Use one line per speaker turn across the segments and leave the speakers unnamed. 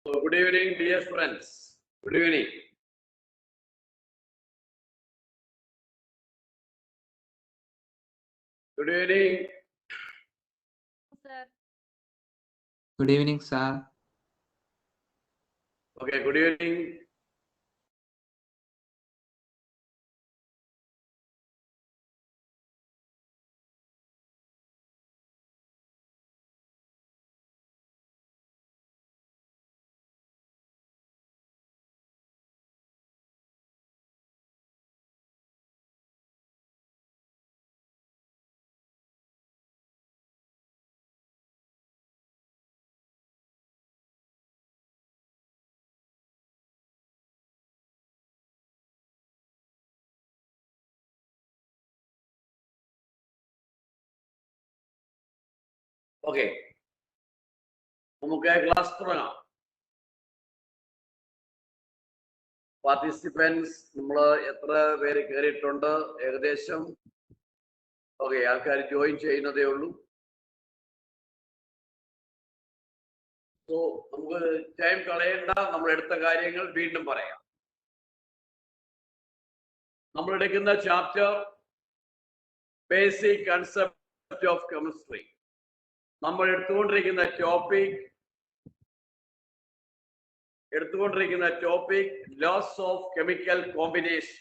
So good evening, dear friends. Good evening. Good evening.
Sir.
Good evening, sir.
Okay, good evening. Okay. നമുക്ക് class തുടങ്ങാം. Participants നമ്മൾ എത്ര പേര് കയറിയിട്ടുണ്ട്? ഏകദേശം ഓക്കെ, ആൾക്കാർ ജോയിൻ ചെയ്യുന്നതേ ഉള്ളൂ. സോ നമുക്ക് ടൈം കളയണ്ട, നമ്മൾ എടുത്ത കാര്യങ്ങൾ വീണ്ടും പറയാം. നമ്മൾ എടുക്കുന്ന chapter basic concept of chemistry. നമ്മൾ എടുത്തുകൊണ്ടിരിക്കുന്ന topic laws of chemical combination.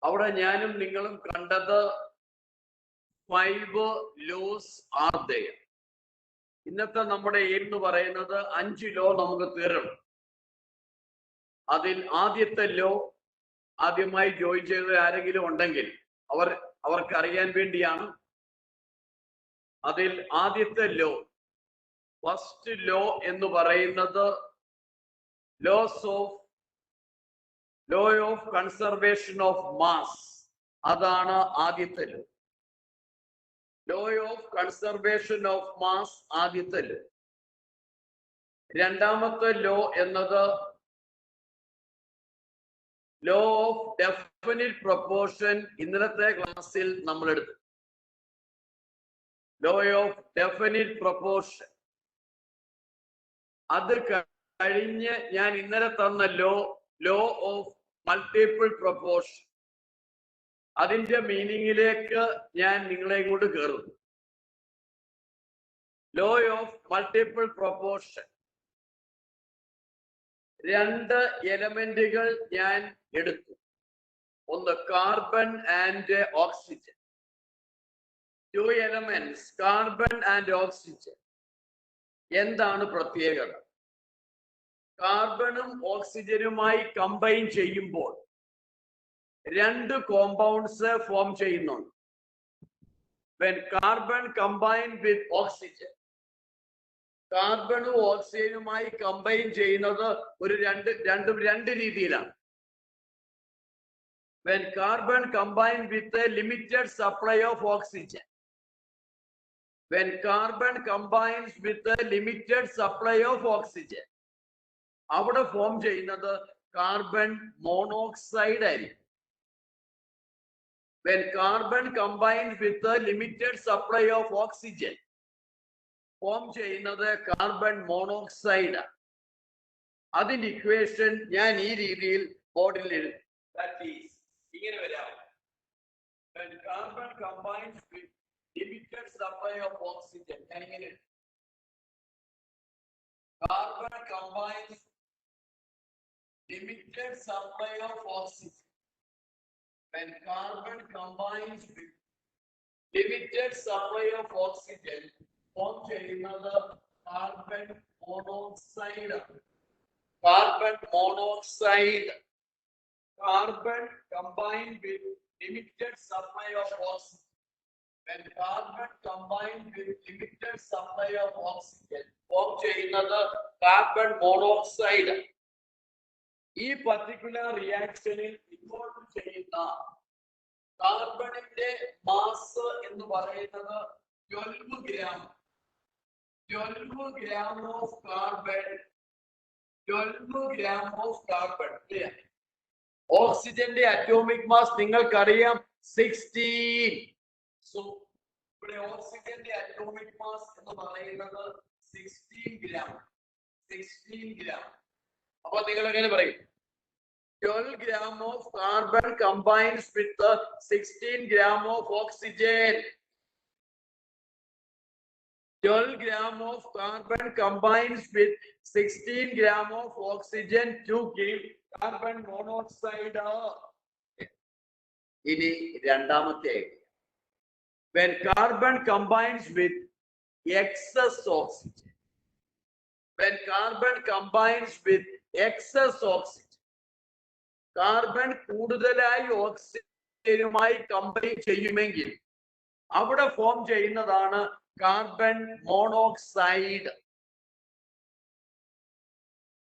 അവിടെ ഞാനും നിങ്ങളും കണ്ടത് 5 ലോസ് ആർ ദെയർ. ഇന്നത്തെ നമ്മുടെ എയിം എന്ന് പറയുന്നത് 5 ലോ നമുക്ക് തീരണം. അതിൽ ആദ്യത്തെ ലോ ആദ്യമായി ജോയിൻ ചെയ്ത ആരെങ്കിലും ഉണ്ടെങ്കിൽ അവർക്ക് അറിയാൻ വേണ്ടിയാണ്. അതിൽ ആദ്യത്തെ ലോ, ഫസ്റ്റ് ലോ എന്ന് പറയുന്നത് law of conservation of mass. അതാണ് ആദ്യത്തെ law. Law of conservation of mass ആദ്യത്തെ ലോ. രണ്ടാമത്തെ ലോ എന്നത് ലോ ഓഫ് ഡെഫിനിറ്റ് പ്രൊപ്പോർഷൻ. ഇന്നലത്തെ ക്ലാസ്സിൽ നമ്മൾ എടുത്തു ലോ ഓഫ് ഡെഫിനിറ്റ് പ്രൊപ്പോർഷൻ. അത് കഴിഞ്ഞ് ഞാൻ ഇന്നലെ തന്ന ലോ ഓഫ് മൾട്ടിപ്പിൾ പ്രൊപ്പോർഷൻ, അതിന്റെ മീനിങ്ങിലേക്ക് ഞാൻ നിങ്ങളെ കൊണ്ട് കയറുന്നു. ലോ ഓഫ് മൾട്ടിപ്പിൾ പ്രൊപ്പോർഷൻ, 2 എലമെന്റുകൾ ഞാൻ എടുത്തു. ഒന്ന് carbon and oxygen. 2 elements, carbon and oxygen. എന്താണ് പ്രത്യേകത? കാർബണും ഓക്സിജനുമായി കമ്പൈൻ ചെയ്യുമ്പോൾ 2 കോമ്പൗണ്ട്സ് ഫോം ചെയ്യുന്നുണ്ട്. When carbon combined with oxygen, കാർബണും ഓക്സിജനുമായി കമ്പൈൻ ചെയ്യുന്നത് രണ്ട് രീതിയിലാണ്. When carbon combined with a limited supply of oxygen, when carbon combines with a limited supply of oxygen, അവിടെ ഫോം ചെയ്യുന്നത് കാർബൺ മോണോക്സൈഡ് ആയിരിക്കും. When carbon combines with a limited supply of oxygen, form ചെയ്യുന്നത് carbon monoxide. അതിന്റെ equation ഞാൻ ഈ രീതിയിൽ ബോർഡിൽ എഴുതും. ഇങ്ങനെ വരാം. When carbon combines with limited supply of oxygen, ഞാൻ ഇങ്ങനെ carbon combines limited supply of oxygen. When carbon combines with limited supply of oxygen, form ചെയ്യുന്നത് carbon monoxide. Carbon monoxide. Carbon combined with limited supply of oxygen. When carbon combined with limited supply of oxygen, form ചെയ്യുന്നത് carbon monoxide. ഈ particular റിയാക്ഷനിൽ involve ചെയ്യുന്ന കാർബണിന്റെ mass എന്ന് പറയുന്നത് 12 gram. 12 gram of carbon. 12 gram of carbon. Clear? ഓക്സിജന്റെ atomic mass നിങ്ങൾക്കറിയാം 16. So ഇവിടെ ഓക്സിജന്റെ atomic mass എന്ന് പറയുന്നത് 16 gram. 16 gram. അപ്പൊ നിങ്ങൾ എങ്ങനെ പറയും? 12 gram of carbon combines with the 16 gram of oxygen. 12 gram of carbon combines with 16 gram of oxygen to give carbon monoxide. ഇനി രണ്ടാമത്തെ, when carbon combines with excess oxygen, when carbon combines with excess oxygen, carbon കൂടുതലായി ഓക്സിജനുമായി combine ചെയ്യുമെങ്കിൽ അവിടെ form ചെയ്യുന്നതാണ് carbon monoxide.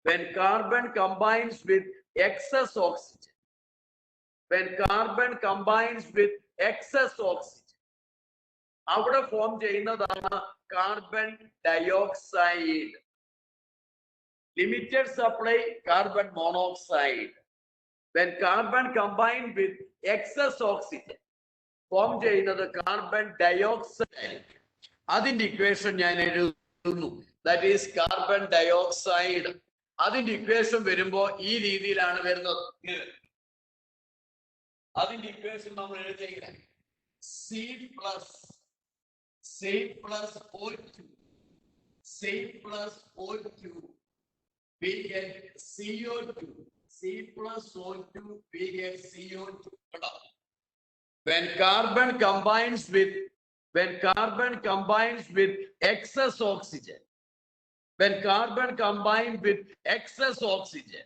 when carbon combines with excess oxygen, when carbon combines with excess oxygen, അവിടെ form ചെയ്യുന്നതാണ് carbon dioxide. Limited supply carbon monoxide. when carbon combined with excess oxygen form ചെയ്യുന്നത് carbon dioxide. അതിന്റെ equation ഞാൻ എഴുതുന്നു, that is carbon dioxide. അതിന്റെ equation വരുമ്പോ ഈ രീതിയിലാണ് വരുന്നത്. അതിന്റെ ഇക്വേഷൻ നമ്മൾ എഴുതിയ C plus O2, C plus O2, we get CO2. C plus O2, we get CO2. When carbon combines with excess oxygen, when carbon combined with excess oxygen,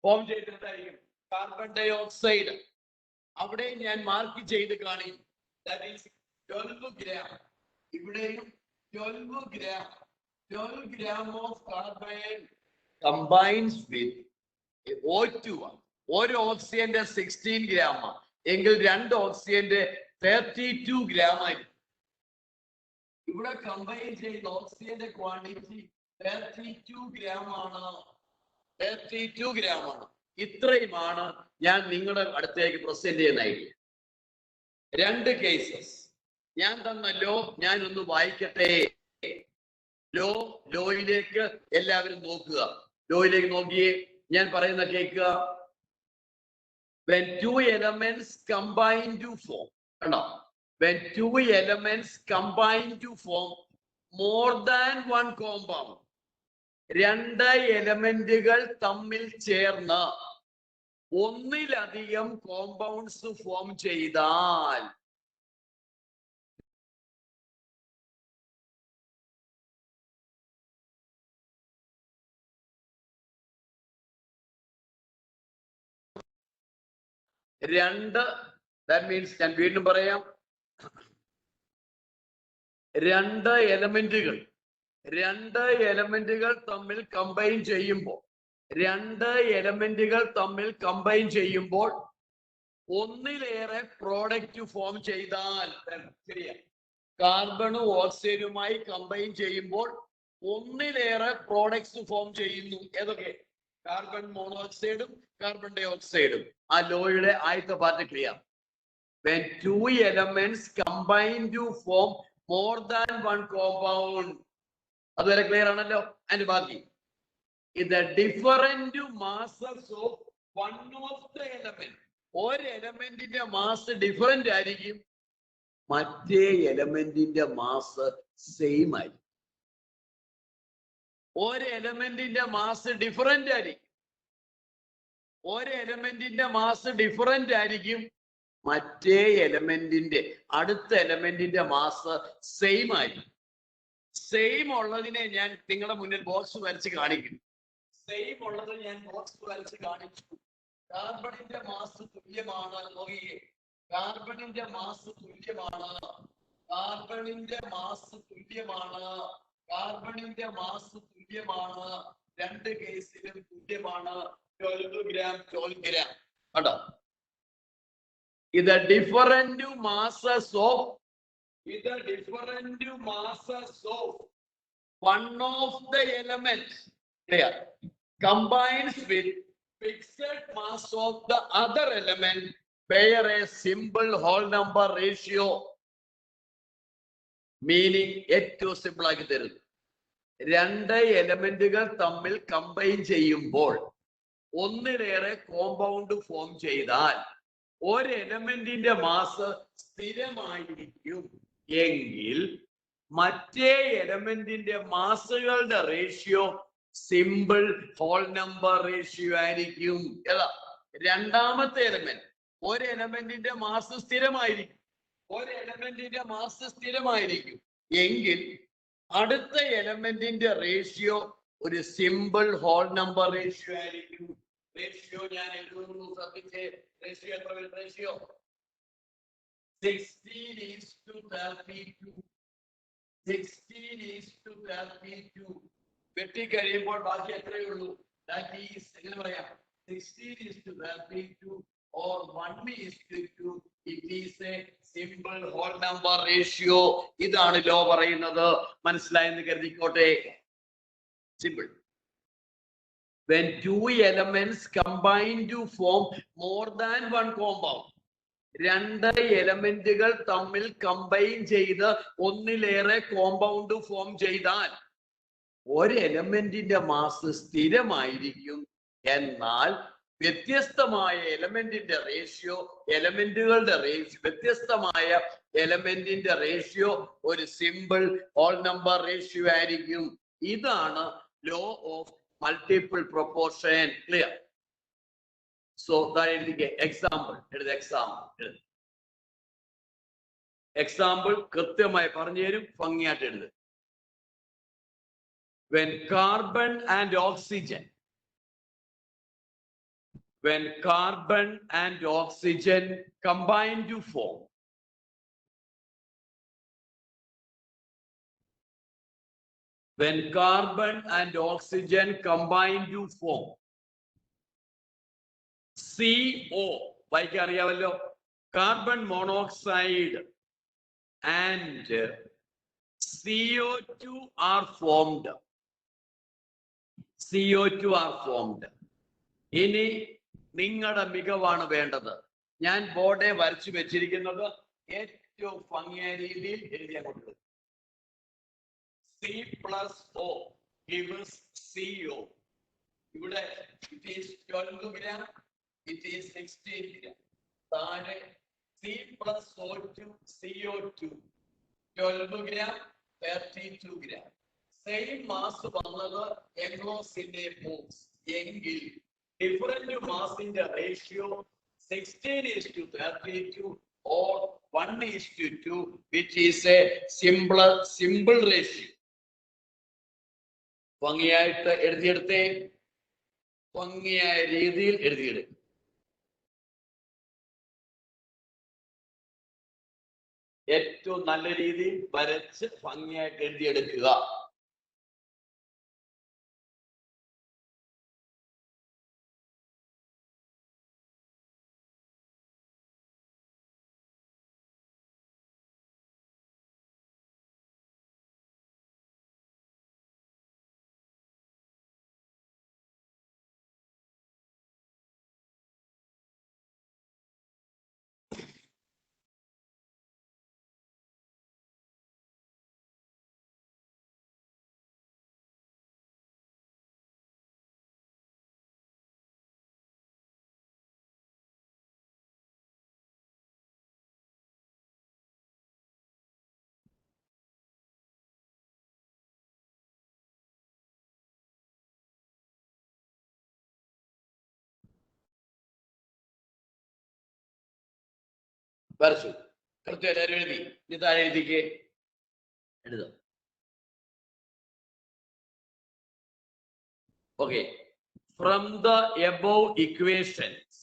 form ചെയ്തിട്ടായിരിക്കും carbon dioxide. അവിടെ ഞാൻ mark ചെയ്ത് കാണിക്കും, that is 12 gram. ഇവിടെയും 12 gram of carbon combines with O2. ഒരു ഓക്സിജന്റെ 16 gram എങ്കിൽ രണ്ട് ഓക്സിജന്റെ 32 gram ആയിരിക്കും. ഇവിടെ കമ്പൈൻ ചെയ്ത ഓക്സിജന്റെ ക്വാണ്ടിറ്റി 32 gram ആണ്. 32 gram ആണ്. ഇത്രയുമാണ് ഞാൻ നിങ്ങളുടെ അടുത്തേക്ക് പ്രസന്റ് ചെയ്യുന്ന ഐഡിയ. രണ്ട് കേസസ് ഞാൻ തന്ന ലോ ഞാൻ ഒന്ന് വായിക്കട്ടെ. ലോയിലേക്ക് എല്ലാവരും നോക്കുക. ലോയിലേക്ക് നോക്കിയേ, ഞാൻ പറയുന്ന കേൾക്കുക. when two elements combine to form, കണ്ടോ, when two elements combine to form more than one compound, രണ്ട് എലമെന്റുകൾ തമ്മിൽ ചേർന്ന് ഒന്നിലധികം കോമ്പൗണ്ട്സ് ഫോം ചെയ്താൽ രണ്ട്, ദാറ്റ് മീൻസ് ഞാൻ വീണ്ടും പറയാം, രണ്ട് എലമെന്റുകൾ തമ്മിൽ കമ്പൈൻ ചെയ്യുമ്പോൾ ഒന്നിലേറെ പ്രോഡക്റ്റ് ഫോം ചെയ്താൽ, ശരിയാണ്, കാർബണും ഓക്സിജനുമായി കമ്പൈൻ ചെയ്യുമ്പോൾ ഒന്നിലേറെ പ്രോഡക്ട്സ് ഫോം ചെയ്യുന്നു. ഏതൊക്കെ? കാർബൺ മോണോക്സൈഡും കാർബൺ ഡയോക്സൈഡും. ആ ലോയുടെ ആദ്യത്തെ part clear. when two elements combine to form more than one compound, അതുവരെ ക്ലിയർ ആണല്ലോ. അതിന്റെ ബാക്കി, the different masses of one of the element, ഒരു എലമെന്റിന്റെ മാസ് ഡിഫറെന്റ് ആയിരിക്കും, മറ്റേ എലമെന്റിന്റെ മാസ് സെയിം ആയിരിക്കും. ഒരു എലമെന്റിന്റെ മാസ് ഡിഫറെന്റ് ആയിരിക്കും, മറ്റേ എലമെന്റിന്റെ അടുത്ത എലമെന്റിന്റെ മാസ് സെയിം ആയിരിക്കും. സെയിം ഉള്ളതിനെ ഞാൻ നിങ്ങളുടെ മുന്നിൽ ബോക്സ് വരച്ച് കാണിക്കും. കാർബണിന്റെ മാസ് തുല്യമാണ്. നോക്കിയേ, കാർബണിന്റെ മാസ് തുല്യമാണ്. രണ്ട് കേസിലും തുല്യമാണ്. 12 gram. കേട്ടോ, ഇത് different masses of one of the elements combines with fixed mass of the other element bear a simple whole number ratio. Meaning ഏറ്റവും സിമ്പിൾ ആക്കി തരുന്നു. രണ്ട് എലമെന്റുകൾ തമ്മിൽ കമ്പൈൻ ചെയ്യുമ്പോൾ ഒന്നിലേറെ കോമ്പൗണ്ട് ഫോം ചെയ്താൽ ഒരു എലമെന്റിന്റെ മാസ് സ്ഥിരമായിരിക്കും എങ്കിൽ മറ്റേ എലമെന്റിന്റെ മാസുകളുടെ ratio simple whole number ratio ആയിരിക്കും. ഏതാ? രണ്ടാമത്തെ എലമെന്റ്. ഒരു എലമെന്റിന്റെ മാസ് സ്ഥിരമായിരിക്കും, ഒരു എലമെന്റിന്റെ മാസ് സ്ഥിരമായിരിക്കും എങ്കിൽ അടുത്ത എലമെന്റിന്റെ റേഷ്യോ ഒരു സിമ്പിൾ ഹോൾ നമ്പർ റേഷ്യോ ആയിരിക്കും. റേഷ്യോ ഞാൻ എഴുതുന്നു, ശ്രദ്ധിച്ചേ. റേഷ്യോ എത്ര വരും? റേഷ്യോ 16:32. 16:32. വെട്ടിക്കഴിയുമ്പോൾ ബാക്കി എത്രയേ ഉള്ളൂ? That is, എങ്ങനെ പറയാം? 16:32 or 1:2. It is a simple whole number ratio. ഇതാണ് ലോ പറയുന്നത്. മനസ്സിലായെന്ന് കരുതിക്കോട്ടെ. Simple. When two elements combine to form more than one compound, രണ്ട് എലമെന്റുകൾ തമ്മിൽ കമ്പൈൻ ചെയ്ത് ഒന്നിലേറെ കോമ്പൗണ്ട് ഫോം ചെയ്താൽ ഒരു എലമെന്റിന്റെ മാസ് സ്ഥിരമായിരിക്കും, എന്നാൽ വ്യത്യസ്തമായ എലമെന്റിന്റെ റേഷ്യോ, എലമെന്റുകളുടെ റേഷ്യോ, വ്യത്യസ്തമായ എലമെന്റിന്റെ റേഷ്യോ ഒരു സിമ്പിൾ ഹോൾ നമ്പർ റേഷ്യോ ആയിരിക്കും. ഇതാണ് law of multiple proportion. Clear? So എഴുതിക്കേ. എക്സാമ്പിൾ എഴുതി. എക്സാമ്പിൾ കൃത്യമായി പറഞ്ഞു തരും, ഭംഗിയായിട്ട് എഴുതി. When carbon and oxygen combine to form CO, വായിക്കാൻ അറിയാമല്ലോ, carbon monoxide and CO2 are formed. ഇനി നിങ്ങളുടെ മികവാണ് വേണ്ടത്. ഞാൻ ബോർഡെ വരച്ചു വെച്ചിരിക്കുന്നത് ഏറ്റവും ഭംഗിയായ രീതിയിൽ എഴുതിയാൽ കൊടുത്തത്. C+O gives CO. ഇവിടെ it is 12 gram, it is 16 gram. താഴെ C+O2 CO2 12 gram, 32 gram. Same mass വന്നത് എഗ്ലോസിന്റെ മൂവ്സ് എങ്കിൽ different മാസിന്റെ ratio 16:32 or 1:2, which is a simple ratio. ഭംഗിയായിട്ട് എഴുതിയെടുത്തേ, ഭംഗിയായ രീതിയിൽ എഴുതിയെടുക്കും. ഏറ്റവും നല്ല രീതിയിൽ വരച്ച് ഭംഗിയായിട്ട് എഴുതിയെടുക്കുക. വരച്ചു കൃത്യം എല്ലാവരും എഴുതി. ഇനി താഴെ എഴുതിക്ക്. എഴുതാം. Okay. From the above equations,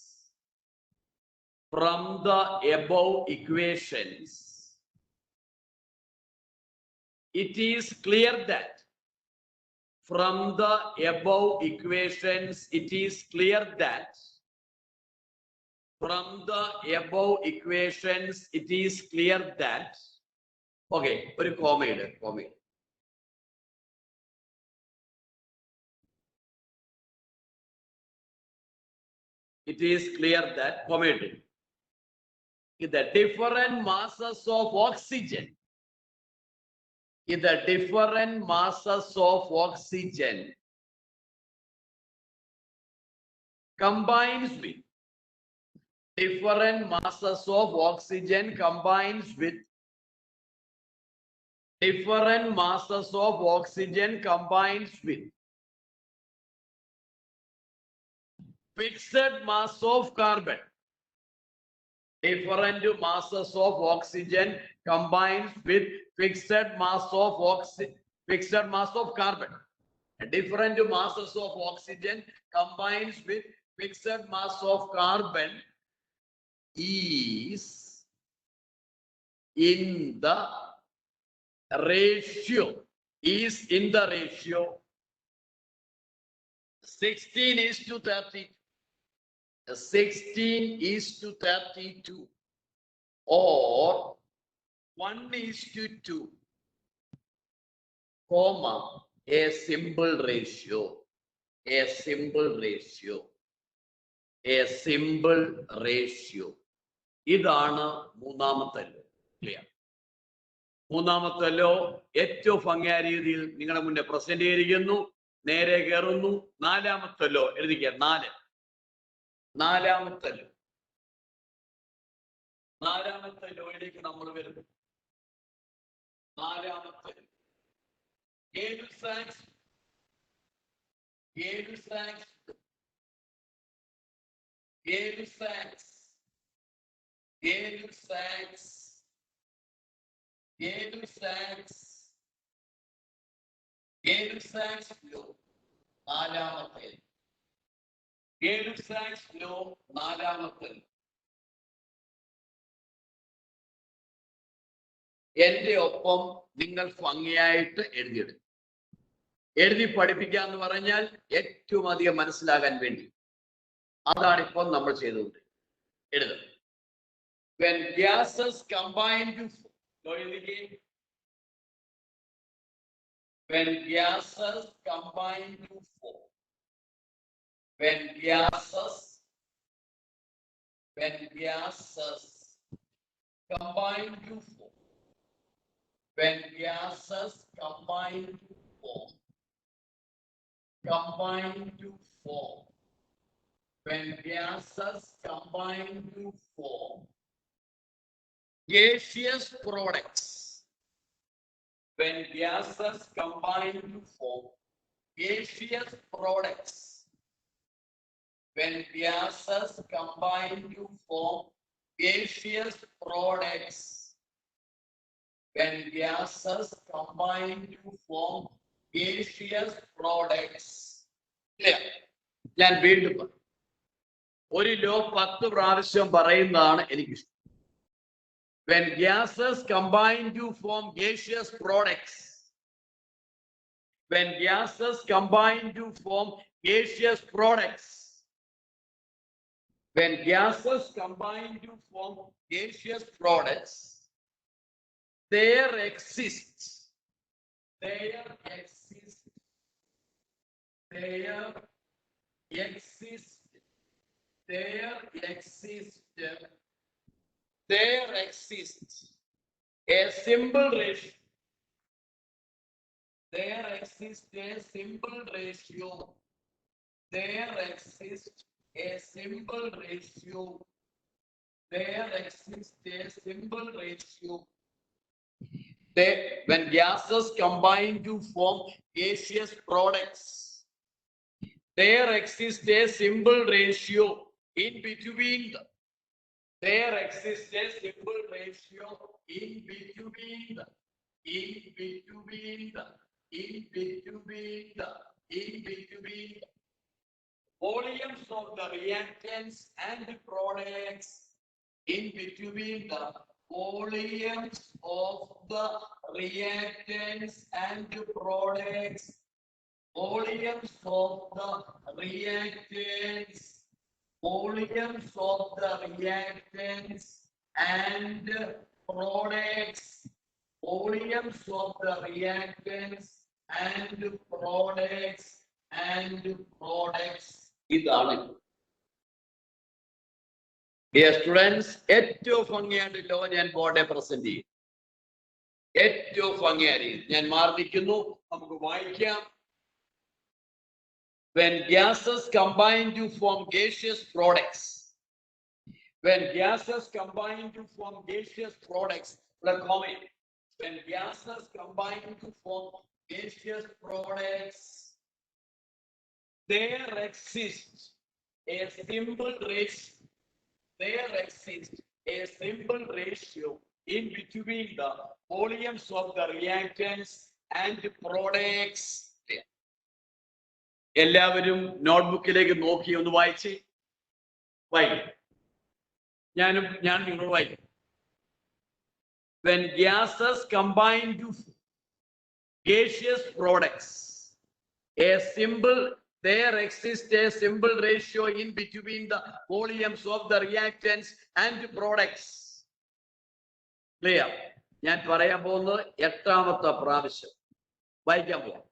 it is clear that okay, ഒരു കോമയുടെ it is clear that the different masses of oxygen is the different masses of oxygen combines with different masses of oxygen combines with different masses of oxygen combines with fixed mass of carbon. Different masses of oxygen combines with fixed mass of carbon. Different masses of oxygen combines with fixed mass of carbon is in the ratio 16:30. 16:32 or 1:2, comma, a simple ratio. ഇതാണ് മൂന്നാമത്തെ law. Clear? മൂന്നാമത്തെ law ഏറ്റവും ഭംഗിയായ രീതിയിൽ നിങ്ങളുടെ മുന്നേ present ചെയ്തിരിക്കുന്നു. നേരെ കയറുന്നു. നാലാമത്തെ ലോ എഴുതിക്കുക. നാലാമത്തെ ലോയിലേക്ക് നമ്മൾ വരുന്നു. നാലാമത്തെ Gay-Lussac law. നാലാമത്തെ Gay-Lussac law നാലാമത്തെ. എന്റെ ഒപ്പം നിങ്ങൾ ഭംഗിയായിട്ട് എഴുതിയെടുക്കും. എഴുതി പഠിപ്പിക്കുക എന്ന് പറഞ്ഞാൽ ഏറ്റവും അധികം മനസ്സിലാകാൻ വേണ്ടി. അതാണ് ഇപ്പോൾ നമ്മൾ ചെയ്തുകൊണ്ട് എഴുതുന്നത്. When gases combine to form, when gases combine to form, when gases combine to form, when gases combine to form, when gases combine to form gaseous products, when gases combine to form gaseous products, when gases combine to form gaseous products, when gases combine to form gaseous products. Clear? ഞാൻ വീണ്ടും പറയും. ഒരു law 10 പ്രാവശ്യം പറയുന്നതാണ് എനിക്കിഷ്ടം. When gases combine to form gaseous products, when gases combine to form gaseous products, when gases combine to form gaseous products, there exists a simple ratio. There exists a simple ratio. There exists a simple ratio. There exists a simple ratio. When gases combine to form gaseous products, there exists a simple ratio in between them. There exists a simple ratio in between them. Volumes of the reactants and products in between the volumes of the reactants and products, volumes of the reactants and products, volumes of the reactants and products ഇതാണ്. Dear students, ഏറ്റവും ഭംഗിയായിട്ട് law ഞാൻ ബോർഡെ present ചെയ്യും. ഏറ്റവും ഭംഗിയായി ഞാൻ മാർദിക്കുന്നു. നമുക്ക് വായിക്കാം. When gases combine to form gaseous products, when gases combine to form gaseous products, when gases combine to form gaseous products, there exists a simple ratio. There exists a simple ratio in between the volumes of the reactants and products. എല്ലാവരും നോട്ട്ബുക്കിലേക്ക് നോക്കി ഒന്ന് വായിച്ച് വായിക്കും. ഞാൻ നിങ്ങളോട് വായിക്കും. When gases combine to gaseous products, there exists a simple ratio in between the volumes of the reactants and products. Clear? ഞാൻ പറയാൻ പോകുന്നത് 8ാമത്തെ പ്രാവശ്യം വായിക്കാൻ പോവാം.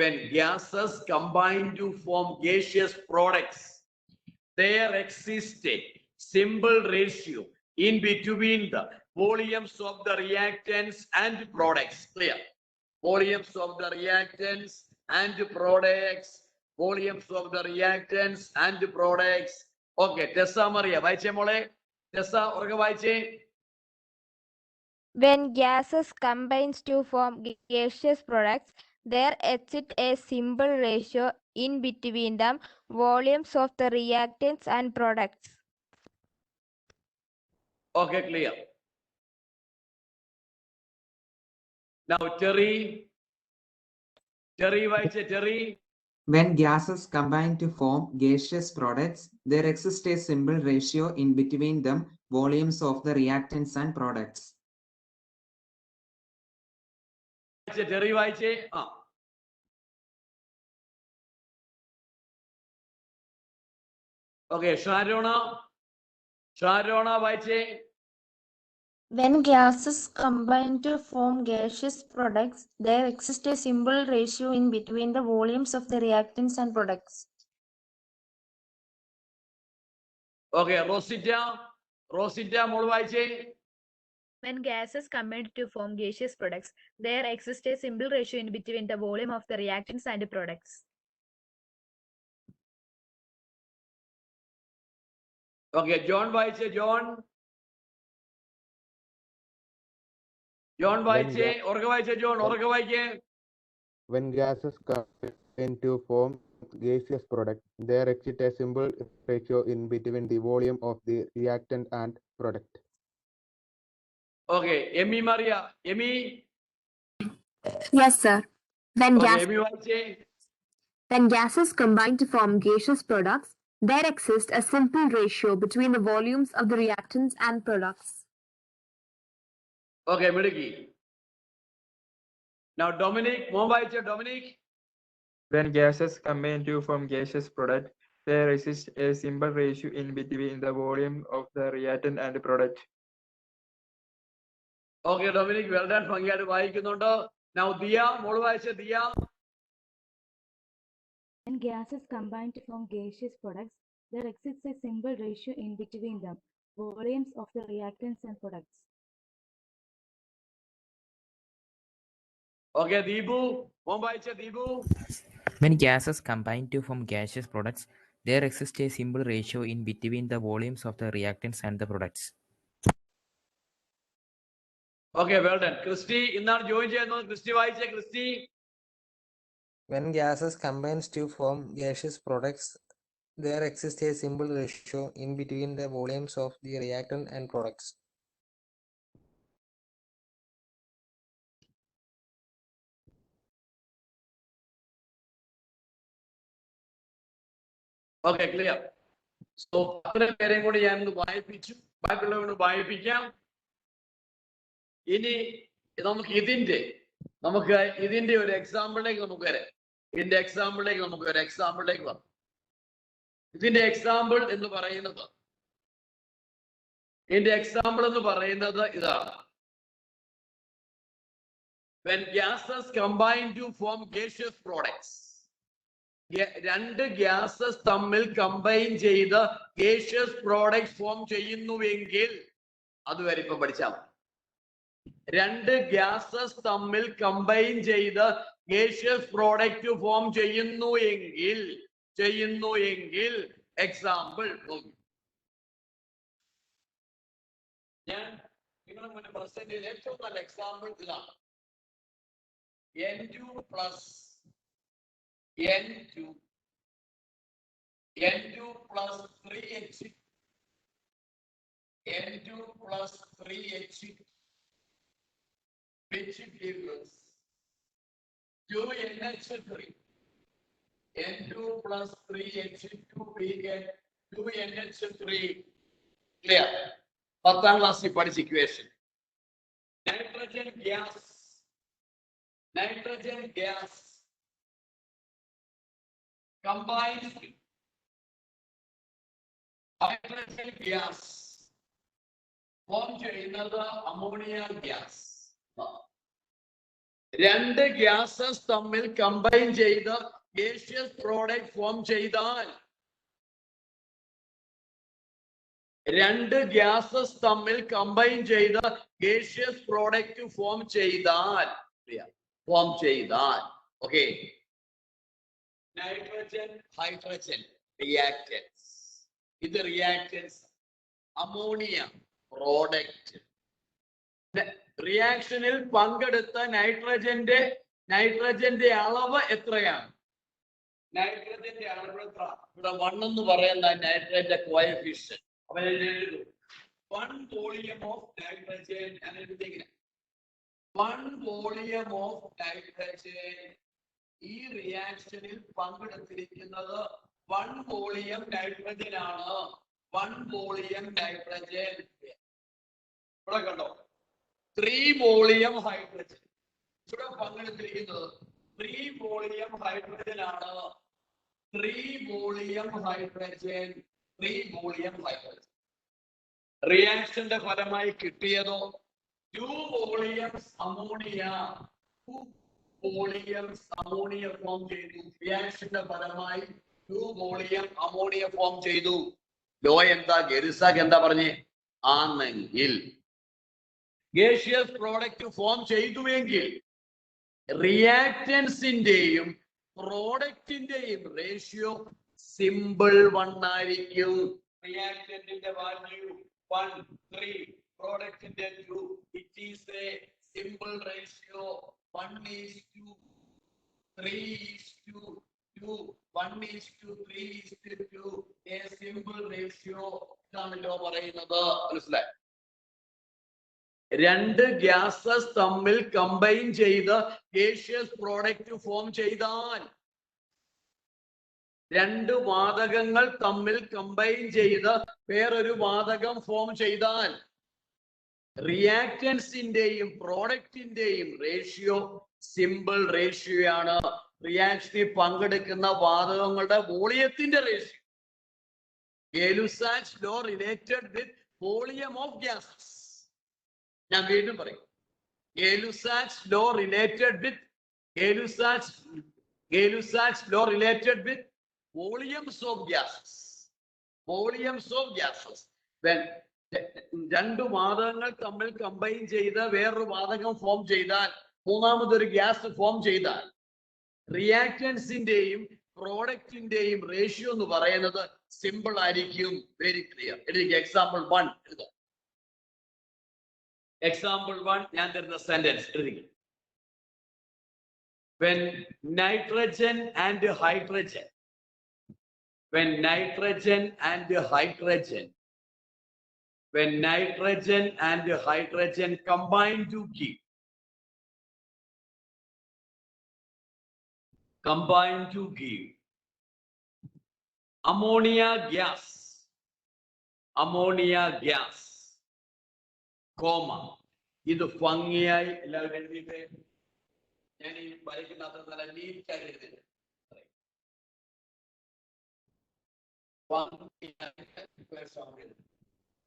When gases combine to form gaseous products, there exists a simple ratio in between the volumes of the reactants and products. Clear? Volumes of the reactants and products. Volumes of the reactants and products. Okay, Tessa Maria, വായിച്ചേ മോളെ. Tessa orga വായിച്ചേ.
When gases combines to form gaseous products, there exists a simple ratio in between the volumes of the reactants and products.
Okay, clear. Now, Terry, വായിച്ചേ Terry.
When gases combine to form gaseous products, there exists a simple ratio in between them volumes of the reactants and products.
Terry വായിച്ചേ. Okay, Sharona വായിച്ചേ.
When gases combine to form gaseous products, there exists a simple ratio in between the volumes of the reactants and products.
Okay, Rosita മോൾ വായിച്ചേ.
When gases combine to form gaseous products, there exists a simple ratio in between the volume of the reactants and products.
Okay, John വായിച്ചേ. John വായിച്ചേ. ഉറക്കെ വായിച്ചേ John, ഉറക്കെ വായിക്കേ.
When gases combine to form gaseous products, there exists a simple ratio in between the volume of the reactant and product.
Okay, Emmy Maria. Emmy.
Yes, sir. When
Emmy വായിച്ചേ.
When gases combine to form gaseous products, there exists a simple ratio between the volumes of the reactants and products.
Okay, Midiki. Now, Dominic, മോൻ വായിച്ചേ. Dominic.
When gases combine to form gaseous product, there exists a simple ratio in between the volume of the reactant and product.
Okay, Dominic, well done. ഭംഗിയായിട്ട് വായിക്കുന്നുണ്ട്. Now, Dia, മോൾ വായിച്ചേ. Dia.
When gases combine to form gaseous products, there exists a simple ratio in between them volumes of the reactants and products.
Okay, Deepu, മോൻ വായിച്ചേ. Deepu.
When gases combine to form gaseous products, there exists a simple ratio in between the volumes of the reactants and the products.
Okay, well done. Christy, ഇന്നാണ് join ചെയ്യുന്നത്. Christy വായിച്ചേ. Christy.
When gases combines to form gaseous products, there exists a simple ratio in between the volumes of the reactant and products.
Okay, clear. So, അത്രയും പേരെയും കൂടി ഞാൻ വായിപ്പിച്ചു. ബാക്കിയുള്ളവരോട് വായിപ്പിക്കാം. ഇനി നമുക്ക് ഇതിന്റെ ഒരു എക്സാമ്പിളിലേക്ക് നമുക്ക് വരാം. ഇതിന്റെ എക്സാമ്പിളിലേക്ക് വരാം. ഇതിന്റെ എക്സാമ്പിൾ എന്ന് പറയുന്നത് ഇതാണ്. When gases combine to form gaseous products, രണ്ട് ഗ്യാസസ് തമ്മിൽ കമ്പൈൻ ചെയ്ത് gaseous products ഫോം ചെയ്യുന്നുവെങ്കിൽ അതുവരെ ഇപ്പൊ പഠിച്ചാൽ രണ്ട് ഗ്യാസസ് തമ്മിൽ കമ്പൈൻ ചെയ്ത് ഗേഷ്യസ് പ്രോഡക്റ്റ് ഫോം ചെയ്യുന്നു എങ്കിൽ എക്സാമ്പിൾ ഞാൻ നിങ്ങളുടെ മുന്നിൽ പ്രസന്റ് ചെയ്ത ഏറ്റവും നല്ല എക്സാമ്പിൾ ഇതാണ്. N2 plus N2 plus 3H N2 plus 3H which gives 2NH3. N2 plus 3H2 we get 2NH3. Clear? 10th class പഠിച്ച equation. Nitrogen gas combines hydrogen gas form ചെയ്യുന്നത് അമോണിയ ഗ്യാസ്. രണ്ട് gases തമ്മിൽ combine ചെയ്ത് gaseous product form ചെയ്താൽ രണ്ട് gases തമ്മിൽ combine ചെയ്ത് gaseous product form ചെയ്താൽ ഓക്കെ നൈട്രജൻ ഹൈഡ്രജൻ റിയാക്ടൻസ്. ഇത് റിയാക്ടൻസ്. Ammonia product. റിയാക്ഷനിൽ പങ്കെടുത്ത നൈട്രജന്റെ അളവ് എത്രയാണ്? നൈട്രജന്റെ അളവ് എത്ര? ഇവിടെ 1 എന്ന് പറയുന്ന നൈട്രജന്റെ കോഎഫിഷ്യന്റ്. അപ്പൊ എഴുതും 1 volume of nitrogen. One volume of nitrogen. ഈ റിയാക്ഷനിൽ പങ്കെടുത്തിരിക്കുന്നത് 1 വോളിയം നൈട്രജൻ ആണ്. 1 വോളിയം നൈട്രജൻ. ഇവിടെ കണ്ടോ 3 വോളിയം ഹൈഡ്രജൻ. ഇവിടെ പങ്കെടുത്തിരിക്കുന്നത് 3 വോളിയം ഹൈഡ്രജൻ ആണ്. 3 വോളിയം ഹൈഡ്രജൻ. റിയാക്ഷന്റെ ഫലമായി കിട്ടിയതോ 2 volumes ammonia. 2 volumes ammonia form ചെയ്തു. റിയാക്ഷന്റെ ഫലമായി 2 വോളിയം അമോണിയ ഫോം ചെയ്തു. ലോ എന്താ? ഗെറിസാക്ക് എന്താ പറഞ്ഞേ? ആണെങ്കിൽ ഗേഷ്യസ് പ്രോഡക്റ്റ് ഫോം ചെയ്തുവെങ്കിൽ റിയാക്ടൻസിന്റെയും പ്രോഡക്റ്റിന്റെയും റേഷ്യോ സിമ്പിൾ 1 ആയിരിക്കും. റിയാക്ടന്റിന്റെ value 1 3, product in the 2, it is a simple ratio 1:3:2, 1:3:2, a simple ratio. ഇതാണല്ലോ പറയുന്നത്. മനസ്സിലായി? രണ്ട് ഗ്യാസസ് തമ്മിൽ കമ്പൈൻ ചെയ്ത് ഗേഷ്യസ് പ്രോഡക്റ്റ് ഫോം ചെയ്താൽ രണ്ട് വാതകങ്ങൾ തമ്മിൽ കമ്പൈൻ ചെയ്ത് വേറൊരു വാതകം ഫോം ചെയ്താൽ റിയാക്ടൻസിന്റെയും പ്രോഡക്റ്റിന്റെയും റേഷ്യോ സിമ്പിൾ റേഷ്യോ ആണ്. റിയാക്ഷനിൽ പങ്കെടുക്കുന്ന വാതകങ്ങളുടെ വോളിയത്തിന്റെ ratio. Gay Lussac's law related with volume of gases. ഞാൻ വീണ്ടും പറയും. Gay Lussac's law related with volumes of gases. രണ്ട് വാതകങ്ങൾ തമ്മിൽ കമ്പൈൻ ചെയ്ത് വേറൊരു വാതകം ഫോം ചെയ്താൽ, മൂന്നാമതൊരു ഗ്യാസ് ഫോം ചെയ്താൽ റിയാക്ടൻസിന്റെയും പ്രോഡക്റ്റിന്റെയും റേഷ്യോ എന്ന് പറയുന്നത് സിമ്പിൾ ആയിരിക്കും. Very clear. എനിക്ക് എക്സാമ്പിൾ 1 എഴുതാം. എക്സാമ്പിൾ 1 ഞാൻ തരുന്ന സെന്റൻസ് എഴുതി. When nitrogen and hydrogen combine to give ammonia gas, comma. ഇത് ഭംഗിയായി എല്ലാവരും എഴുതിയിട്ട് ഞാൻ ഈ വരയ്ക്കുന്ന അത്ര നല്ല നീറ്റായി എഴുതിയിട്ട്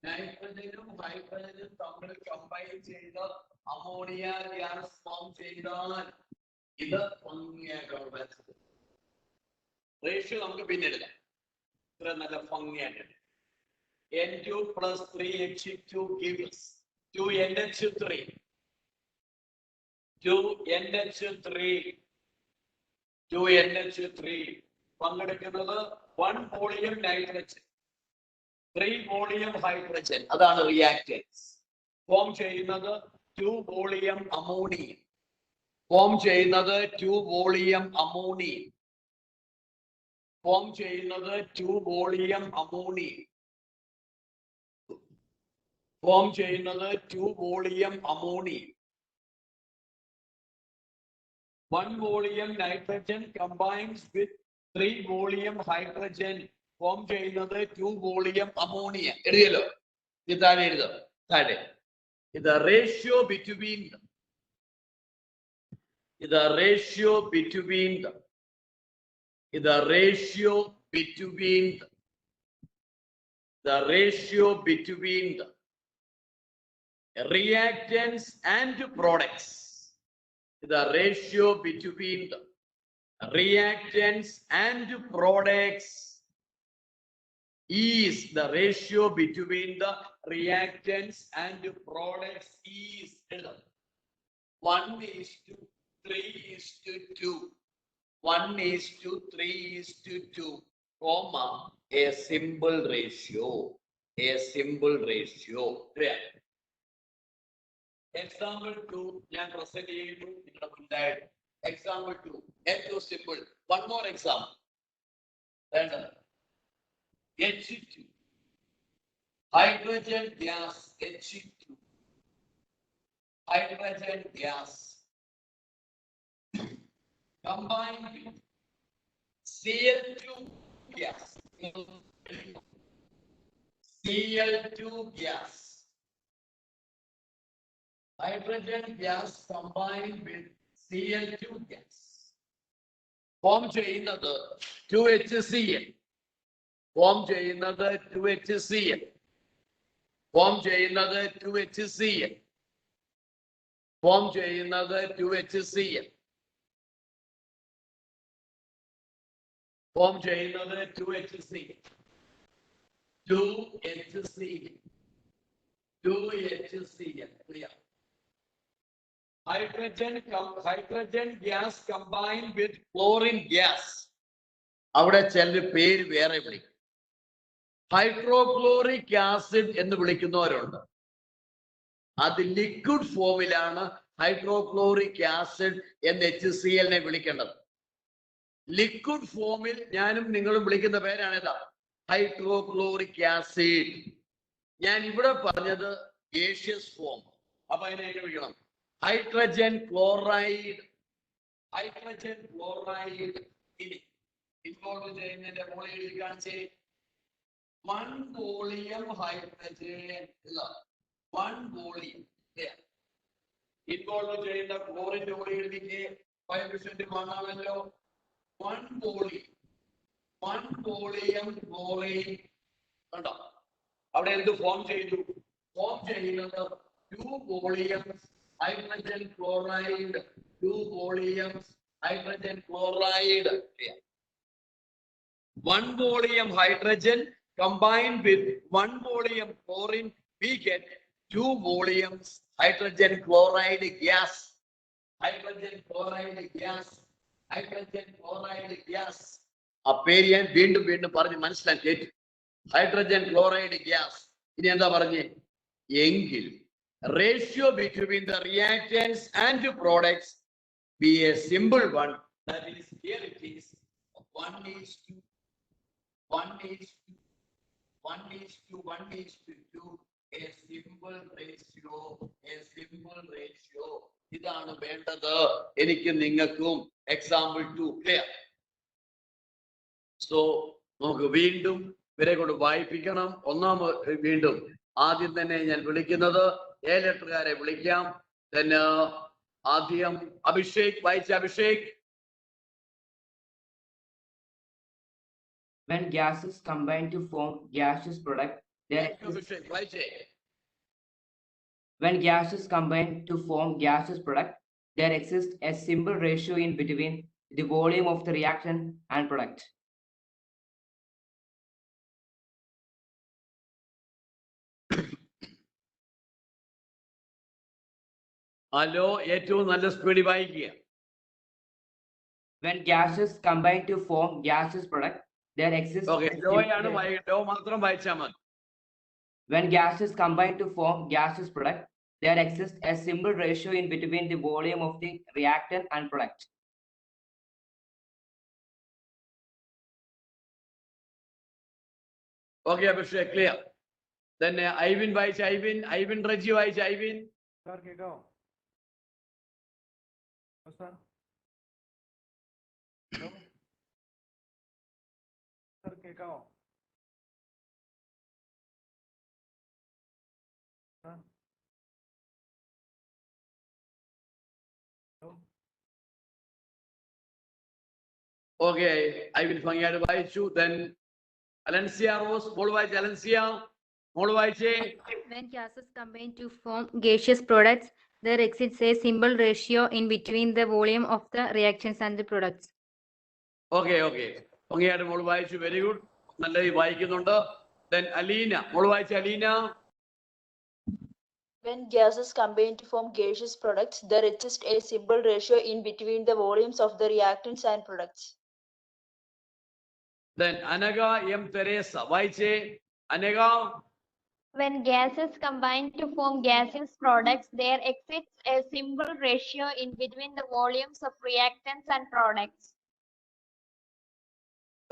നൈട്രജനും ഹൈഡ്രജനും തമ്മിൽ കമ്പൈൻ ചെയ്ത് അമോണിയ ഗ്യാസ് ഫോം ചെയ്താൽ ഇത് ഭംഗിയായിട്ടുള്ള റേഷ്യോ നമുക്ക് പിന്നില്ല. ഇത്ര നല്ല ഭംഗിയായിട്ട് N2 plus 3H2 gives 2NH3. 2NH3 പങ്കെടുക്കുന്നത് 1 വോളിയം നൈട്രജൻ 3 വോളിയം ഹൈഡ്രജൻ അതാണ് റിയാക്ടൻസ്. ഫോം ചെയ്യുന്നത് 2 വോളിയം അമോണിയം. ഫോം ചെയ്യുന്നത് 2 വോളിയം അമോണിയം. ഫോം ചെയ്യുന്നത് 2 വോളിയം അമോണിയം. ഫോം ചെയ്യുന്നത് 2 volume ammonium. 1 volume nitrogen combines with 3 volume hydrogen. Form ചെയ്യുന്നത് 2 വോളിയം അമോണിയ. എഴുതിയല്ലോ, ഇത് താഴെ എഴുതാം. താഴെ ഇത് ratio between the ratio between the reactants and products. The ratio between the reactants and products is the ratio between the reactants and products is 1:3:2. 1:3:2, comma a simple ratio. Example 2 ഞാൻ present ചെയ്യുന്നു നിങ്ങളുടെ മുന്നിലായിട്ട്. Example 2 ഏറ്റവും simple. One more example. H2 hydrogen gas. H2 hydrogen gas combined with Cl2 gas. Cl2 gas. Hydrogen gas combined with Cl2 gas. Form ചെയ്യുന്നത് 2HCl. Form ചെയ്യുന്നത് 2HCl. Form ചെയ്യുന്നത് 2HCl. Form ചെയ്യുന്നത് 2HCl. Form ചെയ്യുന്നത് 2HCl. 2HCl. 2HCl. Clear? Hydrogen gas combined with chlorine gas. അവിടെ ചില പേര് വേറെ വിളിക്കും. ഹൈഡ്രോക്ലോറിക് ആസിഡ് എന്ന് വിളിക്കുന്നവരുണ്ട്. അത് ലിക്വിഡ് ഫോമിലാണ് ഹൈഡ്രോക്ലോറിക് ആസിഡ് എന്ന് HCl വിളിക്കേണ്ടത്. ലിക്വിഡ് ഫോമിൽ ഞാനും നിങ്ങളും വിളിക്കുന്ന പേരാണ് ഏതാ? Hydrochloric acid. ഞാൻ ഇവിടെ പറഞ്ഞത് ഗേഷ്യസ് ഫോം. അപ്പൊ അതിനെ വിളിക്കണം ഹൈഡ്രജൻ ക്ലോറൈഡ്. ഹൈഡ്രജൻ ക്ലോറൈഡ് ഇനി ഇൻവോൾവ് ചെയ്യുന്നതിന്റെ വോളിയം കാണിച്ചേ. 1 വോളിയം ഹൈഡ്രജൻ 1 വോളിയം ഇൻവോൾവ് ചെയ്യുന്ന ക്ലോറിന്റെ വോളിയം എഴുതിക്ക്. 5% ആണല്ലോ. 1 വോളിയം ക്ലോറിൻ കണ്ടോ? അവിടെ എന്ത് ഫോം ചെയ്തു? ഫോം ചെയ്യുന്നത് 2 volume hydrogen chloride. 2 volumes hydrogen chloride. 1 volume hydrogen combined with 1 volume chlorine, we get 2 volumes hydrogen chloride gas. Hydrogen chloride gas. Hydrogen chloride gas. ആ പേര് ഞാൻ വീണ്ടും പറഞ്ഞ് മനസ്സിലാക്കി. Hydrogen chloride gas. ഇനി എന്താ പറഞ്ഞേ? എങ്കിൽ ratio between the reactants and products be a simple one. That is, here it is 1:1:2, 1:2, a simple ratio. ഇതാണ് വേണ്ടത് എനിക്ക് നിങ്ങൾക്കും. Example 2 clear? So നമുക്ക് വീണ്ടും ഇവരെ കൊണ്ട് വായിപ്പിക്കണം. വീണ്ടും ആദ്യം തന്നെ ഞാൻ വിളിക്കുന്നത് എ ലെറ്ററുകാരെ വിളിക്കാം. then ആദ്യം അഭിഷേക് വായിച്ച. Abhishek.
When gases combine to form gaseous product,
Abhishek വായിച്ചേ.
When gases combine to form gaseous product, there exists a simple ratio in between the volume of the reactant and product.
ആ ലോ ഏറ്റവും നല്ല സ്പീഡിൽ വായിക്കുക.
When gases combine to form gaseous product, there exists
okay,
a
ലോയാണ്
simple-
law മാത്രം വായിച്ചാൽ മതി.
When gases combine to form gaseous product, there exists a simple ratio in between the volume of the reactant and product.
Okay, പക്ഷേ clear. തന്നെ ഐവിൻ വായിച്ച ഐവിൻ റജി വായിച്ച Ivin.
Sir കേൾക്കാവോ? Sir sir കേൾക്കാവോ?
ഓക്കെ, ഐവിൻ ഭംഗിയായിട്ട് വായിച്ചു. ദെൻ അലൻസിയ റോസ് മോൾ വായിച്ച. അലൻസിയ മോൾ വായിച്ചേ.
When gases combine to form gaseous products, there exists a simple ratio in between the volume of the reactions and the products.
Okay okay, ഭംഗിയായിട്ട് മോൾ വായിച്ചു. വെരി ഗുഡ്, നല്ല വായിക്കുന്നുണ്ട്. Then Aleena മോൾ വായിച്ച. Aleena.
When gases combine to form gaseous products, there exists a simple ratio in between the volumes of the reactants and products.
Then Anagha M Teresa വായിച്ചേ. Anagha.
When gases combine to form gaseous products, there exists a simple ratio in between the volumes of reactants and products.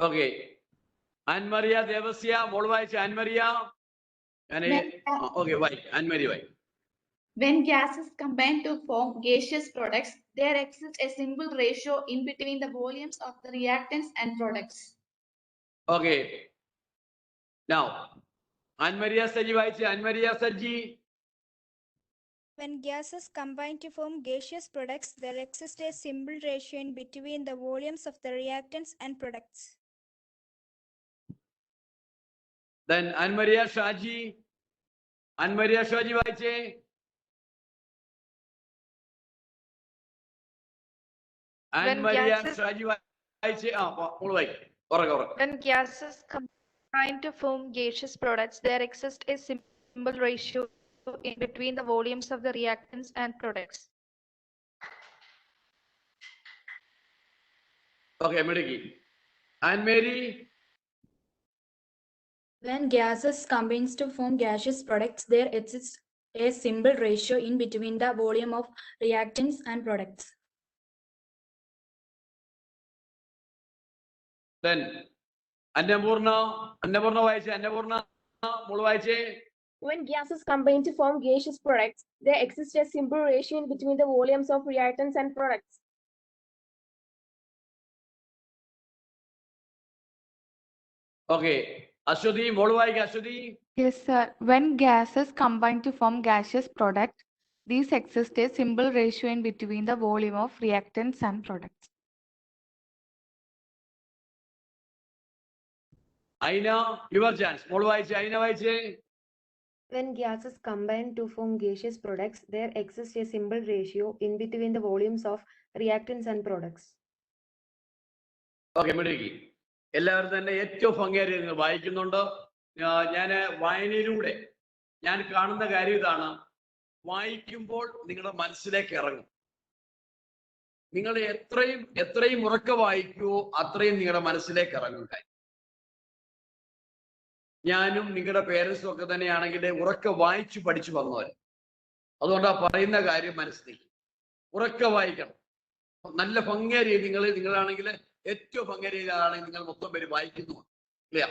Okay, Annmaria Devasya മോൾ വായിച്ച. Annmaria. Okay, വായി ആൻമരി വായി.
When gases combine to form gaseous products, there exists a simple ratio in between the volumes of the reactants and products.
Okay. Now, Anne-Maria Saji വായിച്ചേ. Anne-Maria Saji.
When gases combine to form gaseous products, there exists a simple ratio in between the volumes of the reactants and products.
Then Anne-Maria Shaji. Anne-Maria Shaji വായിച്ചേ. Anne-Maria Shaji വായിച്ചേ. മോൾ വായിക്കും.
When gases combine to form gaseous products, there exists a simple ratio in between the volumes of the reactants and products.
Okay, Mediki. Anne-Mary.
When gases combines to form gaseous products, there exists a simple ratio in between the volume of reactants and products.
Then Annapurna വായിച്ചേ. Annapurna മോൾ വായിച്ചേ.
When gases combine to form gaseous products, there exists a simple ratio in between the volumes of reactants and products.
Okay, Ashwati മോൾ വായിക്ക. Ashwati.
Yes, sir. When gases combine to form gaseous products, these exist a simple ratio in between the volume of reactants and products.
Aina, your chance. മോൾ വായിച്ചേ. Aina വായിച്ചേ.
When gases combine to form gaseous products, there exists a simple ratio in between the volumes of reactants and products.
Okay, Mediki. എല്ലാവരും തന്നെ ഏറ്റവും ഭംഗിയായി നിങ്ങൾ വായിക്കുന്നുണ്ട്. ഞാൻ വായനയിലൂടെ ഞാൻ കാണുന്ന കാര്യം ഇതാണ്. വായിക്കുമ്പോൾ നിങ്ങളുടെ മനസ്സിലേക്ക് ഇറങ്ങും. നിങ്ങൾ എത്രയും ഉറക്കെ വായിക്കുവോ അത്രയും നിങ്ങളുടെ മനസ്സിലേക്ക് ഇറങ്ങും. ഞാനും നിങ്ങളുടെ പേരൻസും ഒക്കെ തന്നെയാണെങ്കിൽ ഉറക്കെ വായിച്ചു പഠിച്ചു വന്നവർ. അതുകൊണ്ടാ പറയുന്ന കാര്യം മനസ്സിലാക്കി ഉറക്കെ വായിക്കണം. നല്ല ഭംഗിയായി നിങ്ങളാണെങ്കിൽ ഏറ്റവും ഭംഗിയാണെങ്കിൽ നിങ്ങൾ മൊത്തം പേര് വായിക്കുന്നു. ഇല്ല,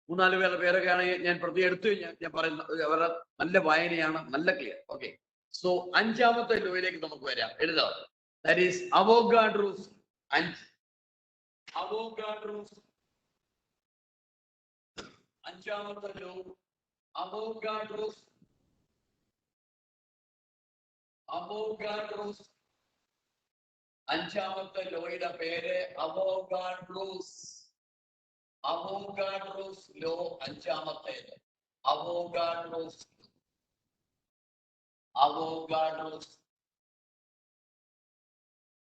3-4 പേരൊക്കെ ആണെങ്കിൽ ഞാൻ പ്രതി എടുത്തു. ഞാൻ പറയുന്നത് അവരുടെ നല്ല വായനയാണ്, നല്ല ക്ലിയർ. ഓക്കെ, സോ 5ാമത്തെ ലോയിലേക്ക് നമുക്ക് വരാം. എഴുതാം. That is Avogadro's. 5 അവോഗാഡ്രോസ്. 5ാമത്തെ ലോ അവോഗാഡ്രോസ്. അവോഗാഡ്രോസ് 5ാമത്തെ ലോയുടെ പേര് അവോഗാഡ്രോസ്. അവോഗാഡ്രോസ് ലോ 5ാമത്തേത്. അവോഗാഡ്രോസ്. അവോഗാഡ്രോസ്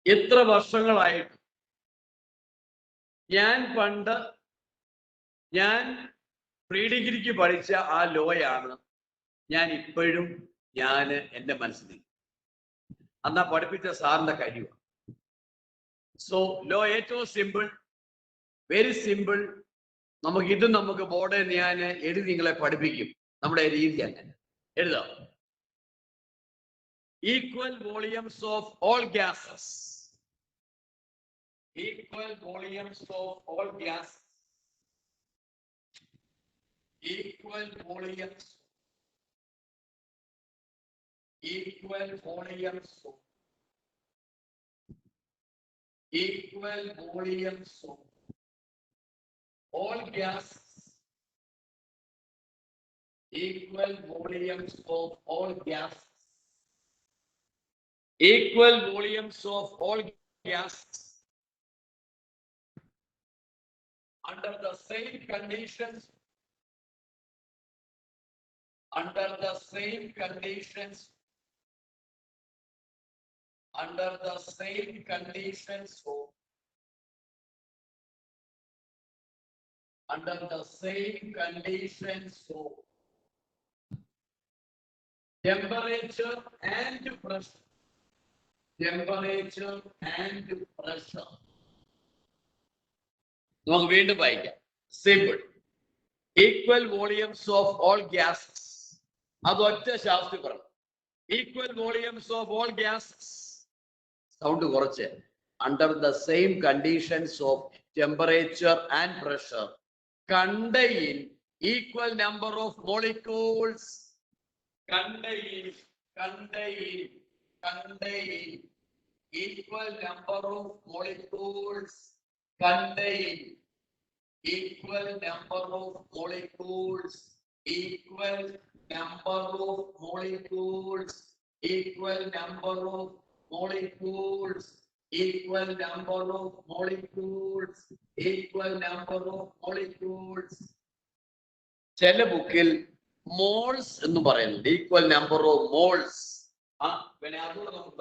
എത്ര വർഷങ്ങളായിട്ട് ഞാൻ പ്രീ ഡിഗ്രിക്ക് പഠിച്ച ആ ലോയാണ് ഞാൻ ഇപ്പോഴും ഞാൻ എൻ്റെ മനസ്സിൽ അന്നാ പഠിപ്പിച്ച സാറിന്റെ കാര്യമാണ്. സോ ലോ ഏറ്റവും സിമ്പിൾ, വെരി സിമ്പിൾ. നമുക്ക് ബോർഡിൽ ഞാൻ എഴുതി നിങ്ങളെ പഠിപ്പിക്കും. നമ്മുടെ രീതി അങ്ങനെ എഴുതാം. Equal volumes of all gases, equal volumes of all gases, equal volumes, equal volumes, equal volumes of all gases, equal volumes of all gases, equal volumes of all gases under the same conditions, under the same conditions, under the same conditions, under the same conditions of temperature and pressure, temperature and pressure. നമുക്ക് വീണ്ടും വായിക്കാം. Simple. Equal volumes of all gases, അത് ഒറ്റ ശാസ്ത്രി പറഞ്ഞു. Equal volumes of all gases, sound കുറച്ച്, under the same conditions of temperature and pressure contain equal number of molecules, contain equal number of molecules, contain equal number of molecules, equal number of molecules, equal number of molecules, equal number of molecules, equal number of molecules. ചില ബുക്കിൽ moles എന്ന് പറയുന്നുണ്ട്, equal number of moles. അതുകൂടെ നമുക്ക്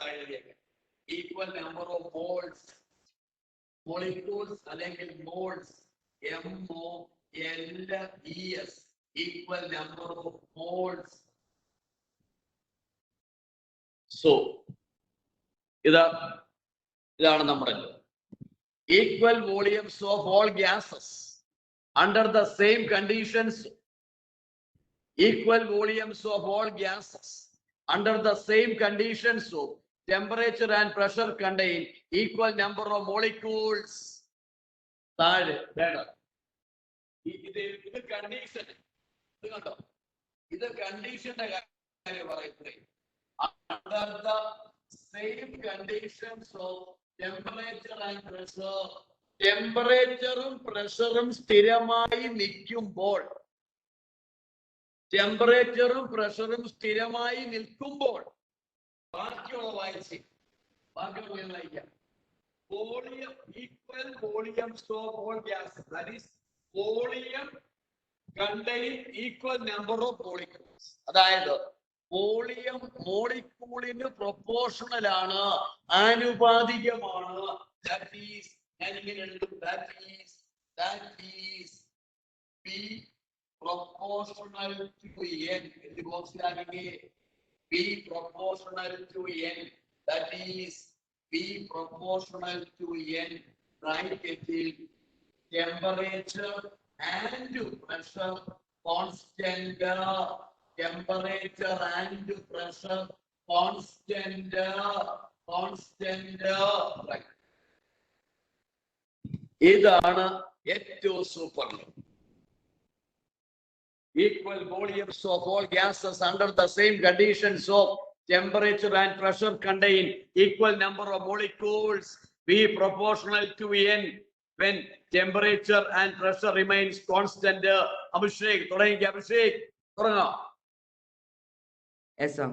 equal number of moles, molecules അല്ലെങ്കിൽ moles, MOLES, equal number of moles. So ഇതാണ് നമ്മുടെ equal volumes of all gases under the same conditions, equal volumes of all gases under the same conditions of temperature and pressure contain equal number of molecules. ഇത് condition, ഇത് കണ്ടോ, ഇത് കണ്ടീഷന്റെ കാര്യം പറയുന്നത്. under the same conditions of temperature and pressure, ടെമ്പറേച്ചറും പ്രഷറും സ്ഥിരമായി നിൽക്കുമ്പോൾ, ടെമ്പറേച്ചറും പ്രഷറും സ്ഥിരമായി നിൽക്കുമ്പോൾ, ബാക്കിയുള്ള വായിക്കാം. Volume, equal volumes of all gases, that is volume contain equal number of molecules. അതായത് വോളിയം മോളിക്യൂളിന് പ്രൊപ്പോർഷണൽ ആണ്, ആനുപാതികമാണ്. ദാറ്റ് ഈസ്, ഞാൻ ഇങ്ങനെ എഴുതും, that is P proportional to n. In the box P proportional to n. That is P proportional to n. Bracket temperature and pressure constant. Temperature and pressure constant. Right. ഇതാണ് ഏറ്റവും super. Equal volumes of all gases under the same conditions of temperature and pressure contain equal number of molecules, be proportional to n when temperature and pressure remains constant. Abhishek, തുടങ്ങാം.
Yes, sir.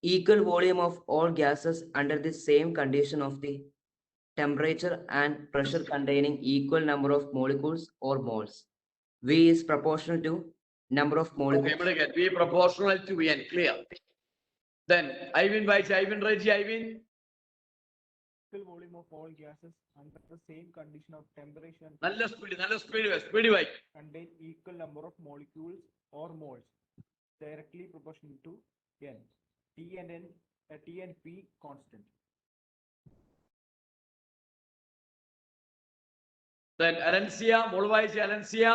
Equal volume of all gases under the same condition of the temperature and pressure containing equal number of molecules or moles. V is proportional to number of molecules.
Okay, V proportional to n. Clear. Then Ivan Vaich, Ivan Reggie, Ivan.
Equal volume of all gases under the same condition of temperature.
നല്ല speed വായിക്കും.
Contain equal number of molecules or moles. directly proportional to n. T and n, T and P constant.
Then Alencia, Molvaiche Alencia.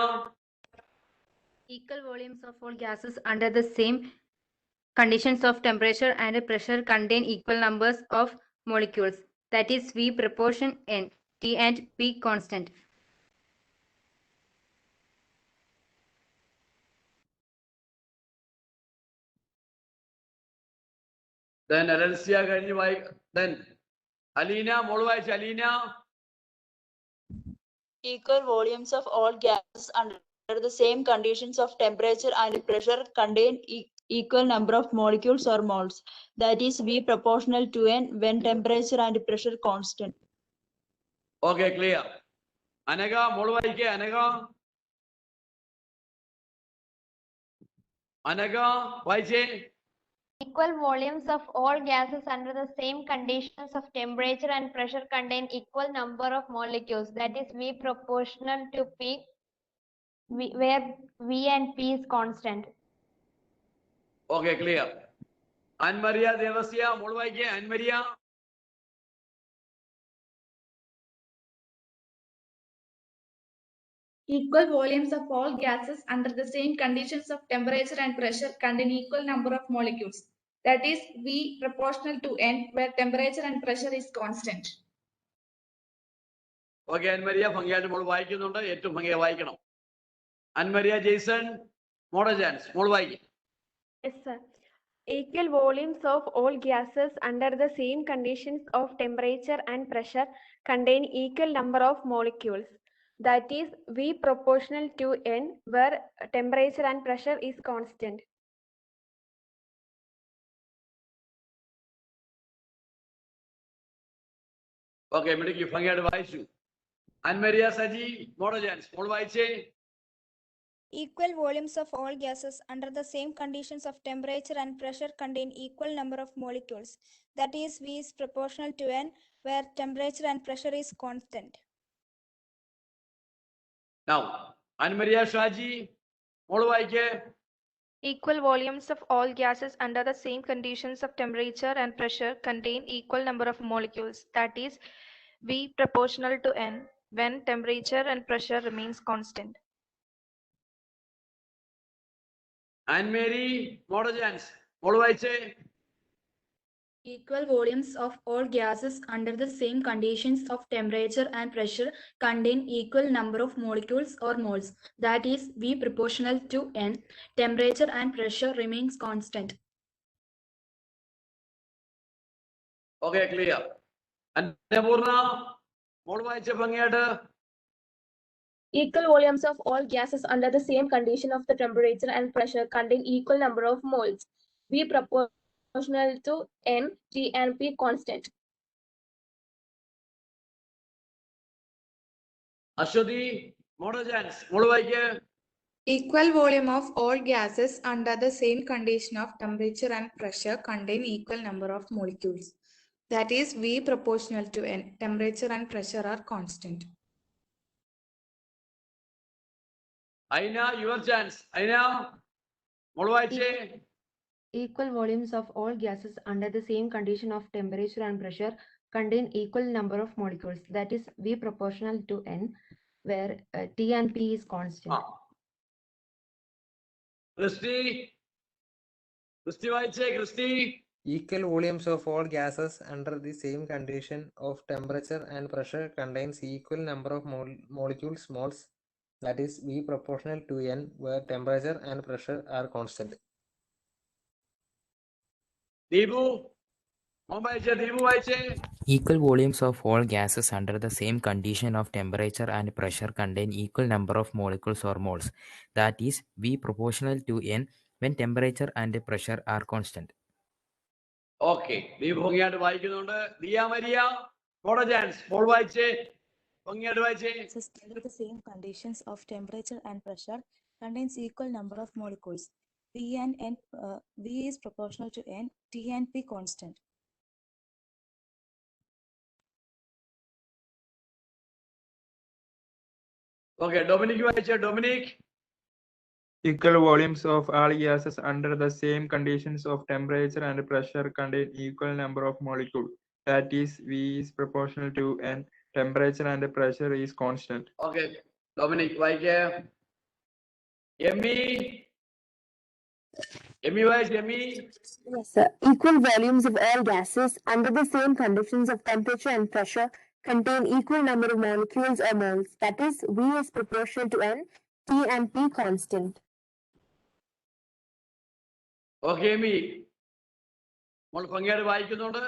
Equal volumes of all gases under the same conditions of temperature and pressure contain equal numbers of molecules. That is V proportion N. T and P constant.
Then Alencia, then Alina, Molvaiche Alina.
Equal volumes of all gases under the same conditions of temperature and pressure contain equal number of molecules or moles. That is V proportional to N when temperature and pressure constant.
Okay, clear. Anaga, Molvaiche, Anaga. Anaga, Vaiche.
Equal volumes of all gases under the same conditions of temperature and pressure contain equal number of molecules. That is V proportional to P, where V and P is constant.
Okay, clear. Anne Maria Devasia, Molvaiche, Anne Maria.
Equal volumes of all gases under the same conditions of temperature and pressure contain equal number of molecules. That is V proportional to N, where temperature and pressure is constant.
Okay, Anne Maria, ഭംഗിയായിട്ട് മോൾ വായിക്കുന്നുണ്ട്. ഏറ്റവും ഭംഗിയായി വായിക്കണം. Anne Maria Jason, Modajans, മോൾ വായിക്കും.
Yes, sir. Equal volumes of all gases under the same conditions of temperature and pressure contain equal number of molecules. That is V proportional to N, where temperature and pressure is constant.
Okay, മിടുക്കി ഭംഗിയായിട്ട് വായിച്ചു. Anne Maria Saji, Modajans, മോൾ വായിച്ചേ.
Equal volumes of all gases under the same conditions of temperature and pressure contain equal number of molecules. That is, V is proportional to N, where temperature and pressure is constant.
Now, Anne Maria Shaji, mall വായിക്കേ.
Equal volumes of all gases under the same conditions of temperature and pressure contain equal number of molecules. That is, V proportional to N when temperature and pressure remains constant.
Anne Mary, Modajans, മോൾ വായിച്ചേ.
Equal volumes of all gases under the same conditions of temperature and pressure contain equal number of molecules or moles. That is, V proportional to N. Temperature and pressure remains constant.
Okay, clear. Annapurna, മോൾ വായിച്ചേ ഭംഗിയായിട്ട്.
Equal volumes of all gases under the same condition of the temperature and pressure contain equal number of moles. V proportional to N, T and P constant.
Ashwati, Modajans, mall വായിക്കേ.
Equal volume of all gases under the same condition of temperature and pressure contain equal number of molecules. That is, V proportional to N. Temperature and pressure are constant.
Aina, your chance. Aina, മോൾ വായിച്ചേ.
Equal volumes of all gases under the same condition of temperature and pressure contain equal number of molecules. That is V proportional to N, where T and P is constant.
Christy, വായിച്ചേ. Christy.
Equal volumes of all gases under the same condition of temperature and pressure contains equal number of molecules, moles. That is V proportional to N, where temperature and pressure are constant.
Deepu, മോൻ വായിച്ചേ. ദീപു വായിച്ചേ.
Equal volumes of all gases under the same condition of temperature and pressure contain equal number of molecules or moles. That is V proportional to N when temperature and pressure are constant.
Okay, Deepu ഭംഗിയായിട്ട് വായിക്കുന്നുണ്ട്. Diya Maria, Modajans, മോൾ വായിച്ചേ. ഭംഗിയായിട്ട് വായിച്ചേ.
Under the same conditions of temperature and pressure contains equal number of molecules. V is proportional to N, T and P constant.
Okay, Dominic വായിച്ചേ. Dominic.
Equal volumes of all gases under the same conditions of temperature and pressure contain equal number of molecules. That is, V is proportional to N. Temperature and pressure is constant.
Okay, Dominic, vaike. Emmy, wise, Emmy.
Yes, sir. Equal volumes of all gases under the same conditions of temperature and pressure contain equal number of molecules or moles. That is, V is proportional to N, T and P constant.
Okay, Emmy. നമ്മൾ ഭംഗിയായിട്ട് വായിക്കുന്നുണ്ട്.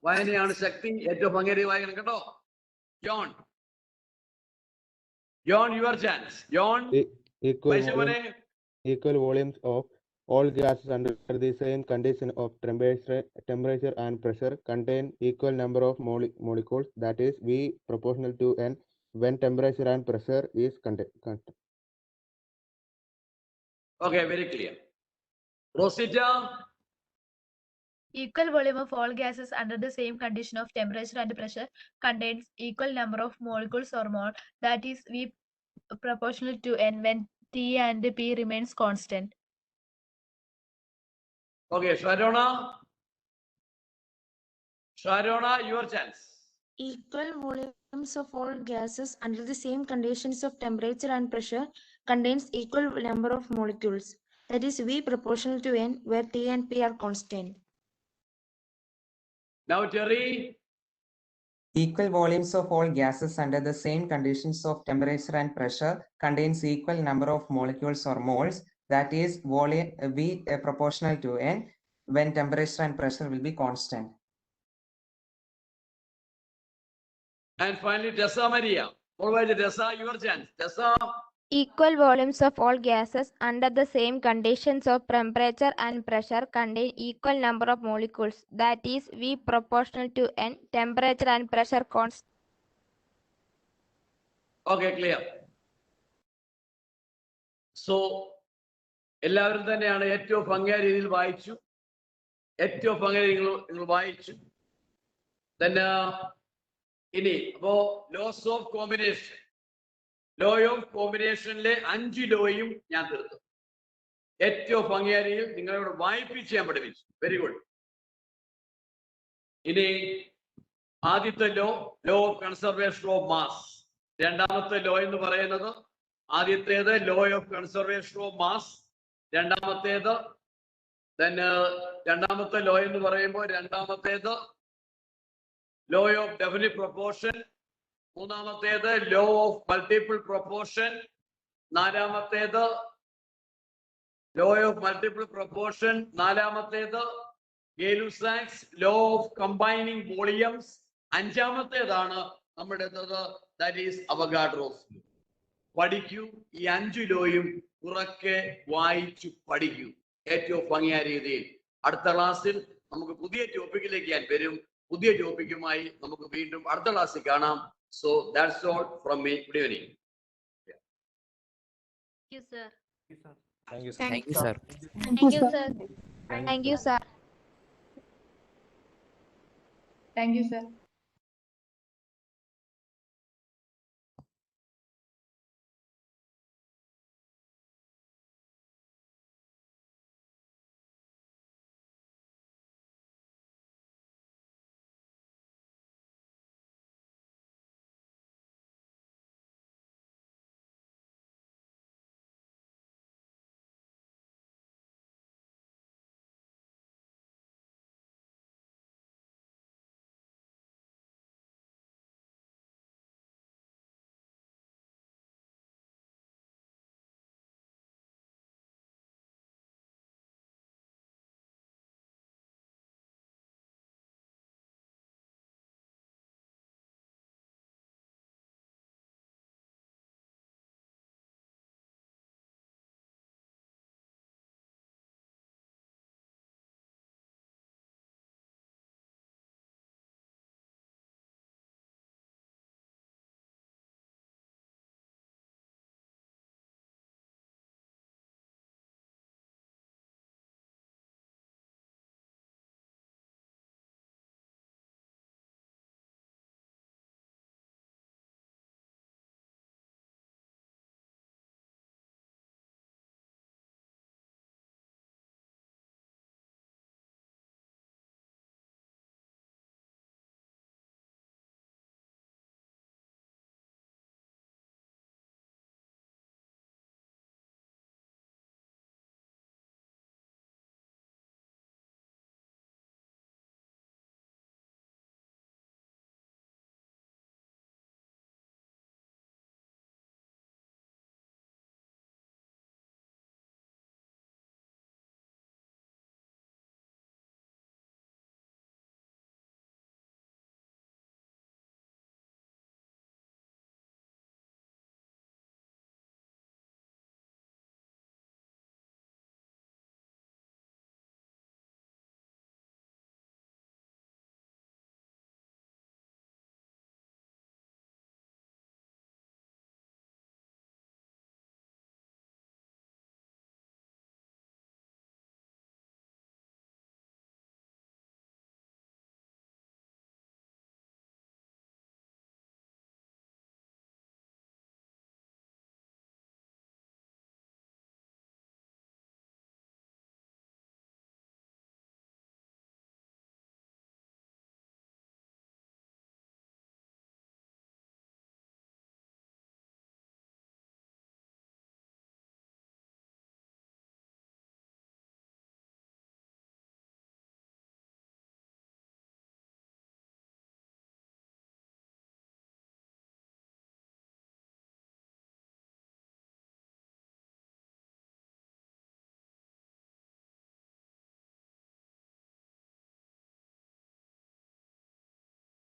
വായനയാണ് ശക്തി. ഏറ്റവും ഭംഗിയായി വായിക്കണം കേട്ടോ. John, your chance. John,
Equal volumes of all gases under the same condition of temperature and pressure contain equal number of molecules. That is, V proportional to N when temperature and pressure is constant.
Okay, very clear. Rosita.
Equal volume of all gases under the same condition of temperature and pressure contains equal number of molecules or mole. That is, V proportional to N when T and P remains constant.
Okay, Sharona, your chance.
Equal volumes of all gases under the same conditions of temperature and pressure contains equal number of molecules. That is, V proportional to N where T and P are constant.
Now, Terry.
Equal volumes of all gases under the same conditions of temperature and pressure contains equal number of molecules or moles. That is, volume V proportional to N when temperature and pressure will be constant.
And finally, Tessa Maria. Always Tessa, your chance. Tessa.
Equal volumes of all gases under the same conditions of temperature and pressure contain equal number of molecules. That is, V proportional to N. Temperature and pressure constant.
Okay, clear. So, എല്ലാവരും തന്നെയാണ് ഏറ്റവും ഭംഗിയായ രീതിയിൽ വായിച്ചു. ഏറ്റവും ഭംഗിയായി നിങ്ങൾ വായിച്ചു. Then ഇനി അപ്പോ laws of combination. Law of കോമ്പിനേഷനിലെ 5 ലോയും ഞാൻ തീർത്തു. ഏറ്റവും ഭംഗിയായ രീതിയിൽ നിങ്ങളോട് വായിപ്പിച്ച് ഞാൻ പഠിപ്പിച്ചു. Very good. ഇനി ആദ്യത്തെ law of conservation of mass. രണ്ടാമത്തെ ലോ എന്ന് പറയുന്നത് ആദ്യത്തേത് law of conservation of mass. രണ്ടാമത്തേത് രണ്ടാമത്തെ ലോ എന്ന് പറയുമ്പോൾ രണ്ടാമത്തേത് ലോ ഓഫ് ഡെഫിനിറ്റ് പ്രൊപ്പോർഷൻ. മൂന്നാമത്തേത് ലോ ഓഫ് മൾട്ടിപ്പിൾ പ്രൊപ്പോർഷൻ. നാലാമത്തേത് ലോ ഓഫ് മൾട്ടിപ്പിൾ പ്രൊപ്പോർഷൻ. നാലാമത്തേത് Gay Lussac's law of combining volumes. അഞ്ചാമത്തേതാണ് നമ്മുടെ ദാറ്റ് ഈസ് അവഗാഡ്രോസ്. പഠിക്കൂ. ഈ 5 ലോയും ഉറക്കെ വായിച്ചു പഠിക്കൂ ഏറ്റവും ഭംഗിയായ രീതിയിൽ. അടുത്ത ക്ലാസ്സിൽ നമുക്ക് പുതിയ ടോപ്പിക്കിലേക്ക് ഞാൻ വരും. പുതിയ ടോപ്പിക്കുമായി നമുക്ക് വീണ്ടും അടുത്ത ക്ലാസ്സിൽ കാണാം. So that's all from me. Good evening.
Thank you, sir.
Thank you, sir. Thank you, sir.
Thank you, sir. Thank you, sir.
Thank you, sir.